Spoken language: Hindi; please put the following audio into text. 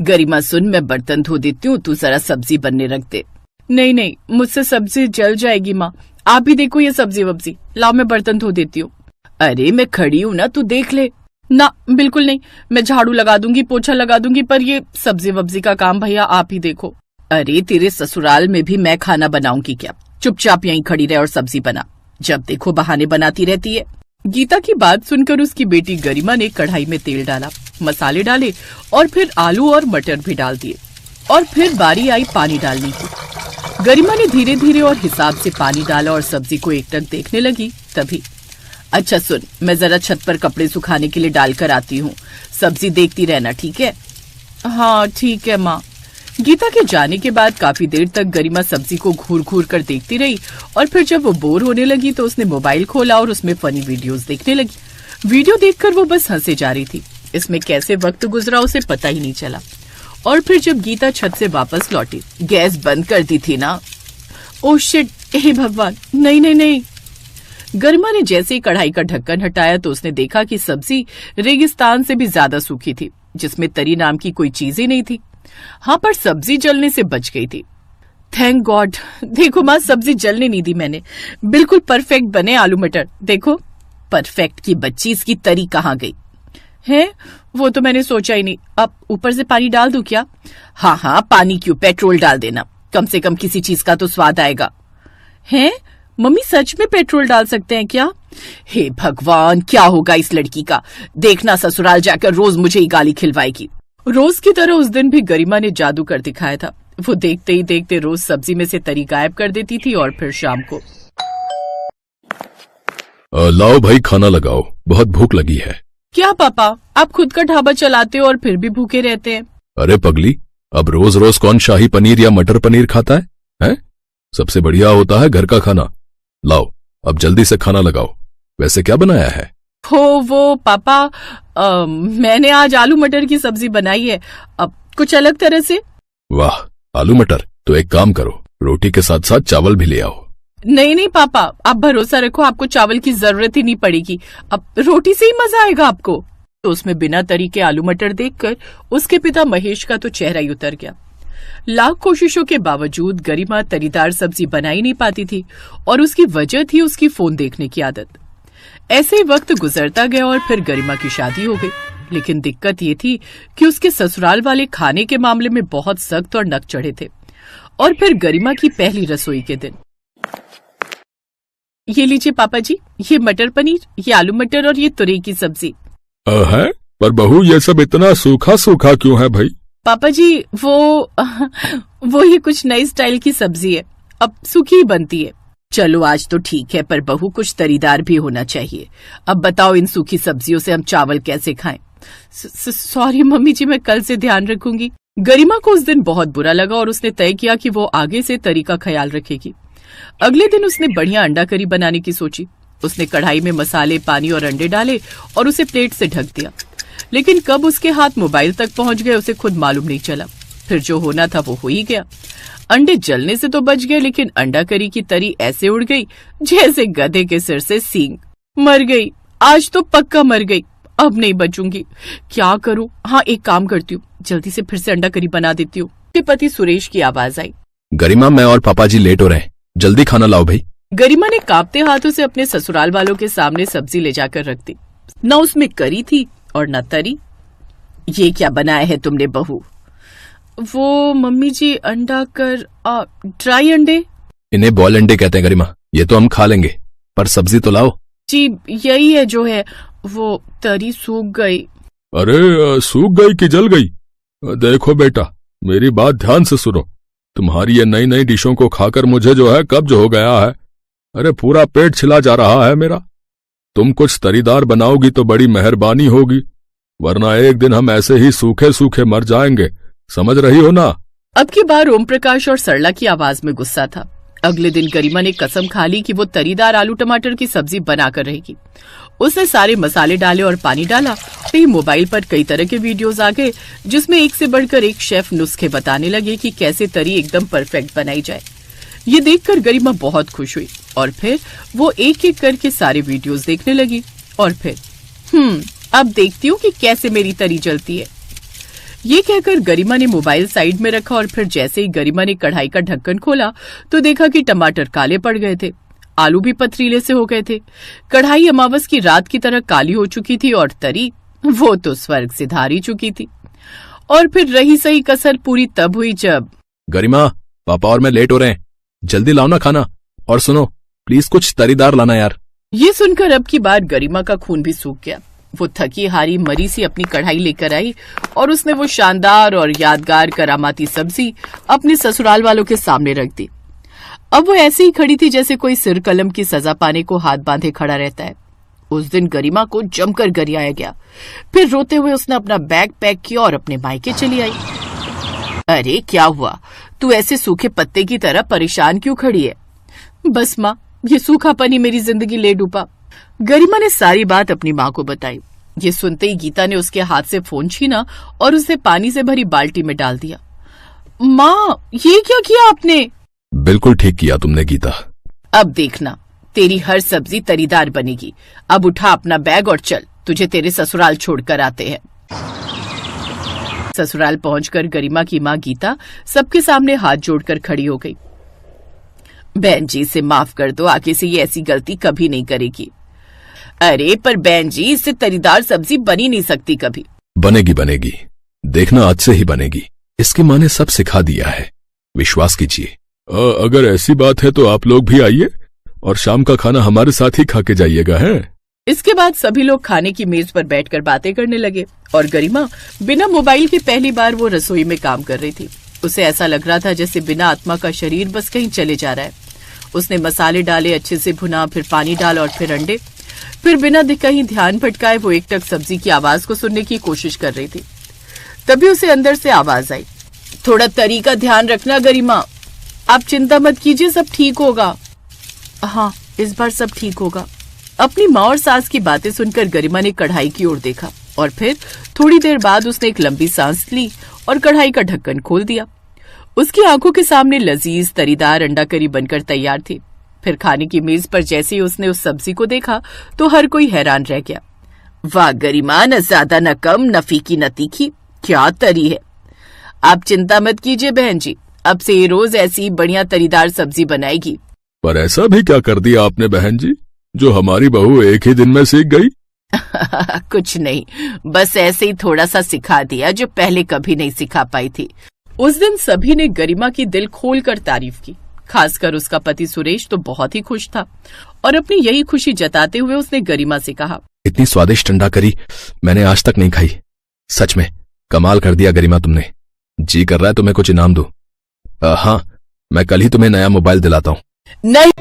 गरिमा सुन, मैं बर्तन धो देती हूँ, तू जरा सब्जी बनने रख दे। नहीं नहीं, मुझसे सब्जी जल जाएगी माँ, आप ही देखो ये सब्जी वब्जी, लाओ मैं बर्तन धो देती हूँ। अरे मैं खड़ी हूँ ना, तू देख ले। ना बिल्कुल नहीं, मैं झाड़ू लगा दूंगी, पोछा लगा दूंगी, पर ये सब्जी वब्जी का काम भैया आप ही देखो। अरे तेरे ससुराल में भी मैं खाना बनाऊंगी क्या? चुपचाप यहीं खड़ी रहे और सब्जी बना, जब देखो बहाने बनाती रहती है। गीता की बात सुनकर उसकी बेटी गरिमा ने कढ़ाई में तेल डाला, मसाले डाले और फिर आलू और मटर भी डाल दिए और फिर बारी आई पानी डालने की। गरिमा ने धीरे धीरे और हिसाब से पानी डाला और सब्जी को एकटक देखने लगी। तभी अच्छा सुन, मैं जरा छत पर कपड़े सुखाने के लिए डालकर आती हूँ, सब्जी देखती रहना, ठीक है? हाँ ठीक है माँ। गीता के जाने के बाद काफी देर तक गरिमा सब्जी को घूर घूर कर देखती रही और फिर जब वो बोर होने लगी तो उसने मोबाइल खोला और उसमें फनी वीडियोस देखने लगी। वीडियो देखकर वो बस हंसे जा रही थी, इसमें कैसे वक्त गुजरा उसे पता ही नहीं चला। और फिर जब गीता छत से वापस लौटी, गैस बंद कर दी थी ना? ओह शिट, हे भगवान, नहीं नहीं नहीं। गरिमा ने जैसे ही कढ़ाई का ढक्कन हटाया तो उसने देखा कि सब्जी रेगिस्तान से भी ज्यादा सूखी थी, जिसमें तरी नाम की कोई चीज ही नहीं थी। हाँ, पर सब्जी जलने से बच गई थी। Thank God. देखो माँ, सब्जी जलने नहीं दी मैंने, बिल्कुल परफेक्ट बने आलू मटर। देखो। परफेक्ट की बच्ची, इसकी तरी कहाँ गई है? वो तो मैंने सोचा ही नहीं। अब ऊपर से पानी डाल दूं क्या? हाँ हाँ, पानी क्यों, पेट्रोल डाल देना, कम से कम किसी चीज का तो स्वाद आएगा। है मम्मी, सच में पेट्रोल डाल सकते हैं क्या? हे भगवान, क्या होगा इस लड़की का, देखना ससुराल जाकर रोज मुझे ही गाली खिलवाएगी। रोज की तरह उस दिन भी गरिमा ने जादू कर दिखाया था। वो देखते ही देखते रोज सब्जी में से तरी गायब कर देती थी और फिर शाम को लाओ भाई, खाना लगाओ, बहुत भूख लगी है। क्या पापा, आप खुद का ढाबा चलाते हो और फिर भी भूखे रहते हैं? अरे पगली, अब रोज रोज कौन शाही पनीर या मटर पनीर खाता है? हैं? सबसे बढ़िया होता है घर का खाना। लाओ, अब जल्दी से खाना लगाओ। वैसे क्या बनाया है? वो पापा, मैंने आज आलू मटर की सब्जी बनाई है, अब कुछ अलग तरह से। वाह, आलू मटर, तो एक काम करो, रोटी के साथ साथ चावल भी ले आओ। नहीं नहीं पापा, आप भरोसा रखो, आपको चावल की जरूरत ही नहीं पड़ेगी, अब रोटी से ही मजा आएगा आपको। तो उसमें बिना तरी के आलू मटर देखकर उसके पिता महेश का तो चेहरा ही उतर गया। लाख कोशिशों के बावजूद गरिमा तरीदार सब्जी बना ही नहीं पाती थी और उसकी वजह थी उसकी फोन देखने की आदत। ऐसे ही वक्त गुजरता गया और फिर गरिमा की शादी हो गई, लेकिन दिक्कत ये थी कि उसके ससुराल वाले खाने के मामले में बहुत सख्त और नक चढ़े थे। और फिर गरिमा की पहली रसोई के दिन। ये लीजिए पापा जी, ये मटर पनीर, ये आलू मटर और ये तुरई की सब्जी। है? पर बहू, ये सब इतना सूखा सूखा क्यों है भाई? पापा जी, वो ये कुछ नई स्टाइल की सब्जी है, अब सूखी ही बनती है। चलो आज तो ठीक है, पर बहू कुछ तरीदार भी होना चाहिए। अब बताओ, इन सूखी सब्जियों से हम चावल कैसे खाएं? सॉरी मम्मी जी, मैं कल से ध्यान रखूंगी। गरिमा को उस दिन बहुत बुरा लगा और उसने तय किया कि वो आगे से तरी का ख्याल रखेगी। अगले दिन उसने बढ़िया अंडा करी बनाने की सोची। उसने कढ़ाई में मसाले, पानी और अंडे डाले और उसे प्लेट से ढक दिया, लेकिन कब उसके हाथ मोबाइल तक पहुंच गए उसे खुद मालूम नहीं चला। फिर जो होना था वो हो ही गया। अंडे जलने से तो बच गए, लेकिन अंडा करी की तरी ऐसे उड़ गई जैसे गधे के सिर से सींग। मर गई, आज तो पक्का मर गई, अब नहीं बचूंगी। क्या करूं? हाँ, एक काम करती हूँ, जल्दी से फिर से अंडा करी बना देती हूँ। पति सुरेश की आवाज आई। गरिमा, मैं और पापा जी लेट हो रहे हैं, जल्दी खाना लाओ भाई। गरिमा ने कांपते हाथों से अपने ससुराल वालों के सामने सब्जी ले जाकर रख दी। न उसमें करी थी और न तरी। ये क्या बनाया है तुमने बहू? वो मम्मी जी, अंडा कर ड्राई अंडे। इन्हें बॉयल अंडे कहते हैं गरिमा, ये तो हम खा लेंगे, पर सब्जी तो लाओ। जी यही है जो है, वो तरी सूख गई। अरे सूख गई कि जल गई? देखो बेटा, मेरी बात ध्यान से सुनो, तुम्हारी ये नई नई डिशों को खाकर मुझे जो है कब्ज हो गया है। अरे पूरा पेट छिला जा रहा है मेरा। तुम कुछ तरीदार बनाओगी तो बड़ी मेहरबानी होगी, वरना एक दिन हम ऐसे ही सूखे सूखे मर जाएंगे, समझ रही हो ना? अब की बार ओम प्रकाश और सरला की आवाज में गुस्सा था। अगले दिन गरिमा ने कसम खा ली कि वो तरीदार आलू टमाटर की सब्जी बनाकर रहेगी। उसने सारे मसाले डाले और पानी डाला। फिर मोबाइल पर कई तरह के वीडियोस आ गए, जिसमें एक से बढ़कर एक शेफ नुस्खे बताने लगे कि कैसे तरी एकदम परफेक्ट बनाई जाए। ये देखकर गरिमा बहुत खुश हुई और फिर वो एक एक करके सारे वीडियोस देखने लगी। और फिर अब देखती हूँ कि कैसे मेरी तरी जलती है। ये कहकर गरिमा ने मोबाइल साइड में रखा और फिर जैसे ही गरिमा ने कढ़ाई का ढक्कन खोला तो देखा कि टमाटर काले पड़ गए थे, आलू भी पथरीले से हो गए थे। कढ़ाई अमावस की रात की तरह काली हो चुकी थी और तरी वो तो स्वर्ग से धार ही चुकी थी। और फिर रही सही कसर पूरी तब हुई जब गरिमा, पापा और मैं लेट हो रहे हैं, जल्दी लाओ ना खाना, और सुनो प्लीज कुछ तरीदार लाना यार। ये सुनकर अब की बार गरिमा का खून भी सूख गया। वो थकी हारी मरी सी अपनी कढ़ाई लेकर आई और उसने वो शानदार और यादगार करामाती सब्जी अपने ससुराल वालों के सामने रख दी। अब वो ऐसे ही खड़ी थी जैसे कोई सिर कलम की सजा पाने को हाथ बांधे खड़ा रहता है। उस दिन गरिमा को जमकर गरियाया गया। फिर रोते हुए उसने अपना बैग पैक किया और अपने मायके चली आई। अरे क्या हुआ, तू ऐसे सूखे पत्ते की तरह परेशान क्यों खड़ी है? बस माँ, ये सूखापन ही मेरी जिंदगी ले डूबा। गरिमा ने सारी बात अपनी माँ को बताई। ये सुनते ही गीता ने उसके हाथ से फोन छीना और उसे पानी से भरी बाल्टी में डाल दिया। माँ, ये क्या किया आपने? बिल्कुल ठीक किया तुमने गीता। अब देखना, तेरी हर सब्जी तरीदार बनेगी। अब उठा अपना बैग और चल, तुझे तेरे ससुराल छोड़कर आते हैं। ससुराल पहुंचकर गरिमा की माँ गीता सबके सामने हाथ जोड़कर खड़ी हो गई। बहन जी, इसे माफ कर दो, आगे से ये ऐसी गलती कभी नहीं करेगी। अरे पर बहन जी, इससे तरीदार सब्जी बनी नहीं सकती कभी। बनेगी बनेगी, देखना आज से ही बनेगी। इसकी माँ ने सब सिखा दिया है, विश्वास कीजिए। अगर ऐसी बात है तो आप लोग भी आइए और शाम का खाना हमारे साथ ही खा के जाइएगा। है इसके बाद सभी लोग खाने की मेज पर बैठकर बातें करने लगे और गरिमा बिना मोबाइल के पहली बार वो रसोई में काम कर रही थी। उसे ऐसा लग रहा था जैसे बिना आत्मा का शरीर बस कहीं चले जा रहा है। उसने मसाले डाले, अच्छे से भुना, फिर पानी डाला और फिर अंडे। फिर बिना कहीं ध्यान भटकाए वो एक टक सब्जी की आवाज को सुनने की कोशिश कर रही थी। तभी उसे अंदर से आवाज आई, थोड़ा तरी का ध्यान रखना गरिमा, आप चिंता मत कीजिए, सब ठीक होगा। हाँ, इस बार सब ठीक होगा। अपनी माँ और सास की बातें सुनकर गरिमा ने कढ़ाई की ओर देखा और फिर थोड़ी देर बाद उसने एक लंबी सांस ली और कढ़ाई का ढक्कन खोल दिया। उसकी आंखों के सामने लजीज तरीदार अंडा करी बनकर तैयार थी। फिर खाने की मेज पर जैसे ही उसने उस सब्जी को देखा तो हर कोई हैरान रह गया। वाह गरिमा, न ज्यादा न कम, न फीकी न तीखी, क्या तरी है। आप चिंता मत कीजिए बहन जी, अब से ये रोज ऐसी बढ़िया तरीदार सब्जी बनाएगी। पर ऐसा भी क्या कर दिया आपने बहन जी, जो हमारी बहू एक ही दिन में सीख गई? कुछ नहीं, बस ऐसे ही थोड़ा सा सिखा दिया जो पहले कभी नहीं सिखा पाई थी। उस दिन सभी ने गरिमा की दिल खोलकर तारीफ की। खासकर उसका पति सुरेश तो बहुत ही खुश था और अपनी यही खुशी जताते हुए उसने गरिमा से कहा, इतनी स्वादिष्ट अंडा करी मैंने आज तक नहीं खाई। सच में कमाल कर दिया गरिमा तुमने। जी कर रहा है तुम्हें कुछ इनाम दूं। हाँ, मैं कल ही तुम्हें नया मोबाइल दिलाता हूँ। नहीं।